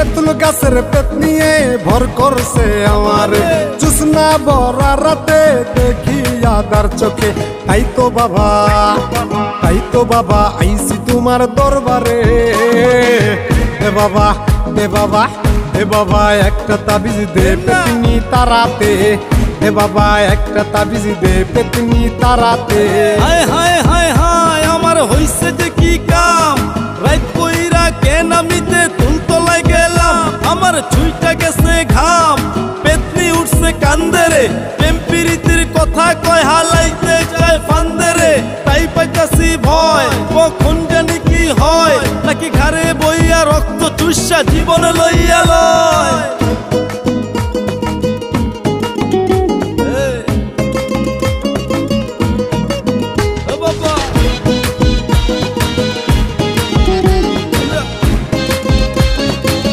তেঁতুল গাছের পেট নিয়ে ভর করছে আমার জুসনা ভরা রাতে দেখি আদার চোখে। তাই তো বাবা আইছি তোমার দরবারে। এ বাবা এ বাবা এ বাবা একটা তাবিজ দে পেতনি তারাতে। এ বাবা একটা তাবিজ দে পেতনি তারাতে। হায় হায় হায় হায় আমার হইছে যে কি কাম, রাত কইরা কেন আমিতে তুলতলায় গেলাম। আমার ছুইটা গেছে ঘাম, পেতনি উঠছে কান্দেরে, টেম্পিরিতির কথা কয় হালাইতে যায় ফান্দেরে। তাই পাইতাছি ভয় কখন জানি কি হয়, নাকি ঘাড়ে বইয়া রক্ত চুষা জীবন লইয়া লয়।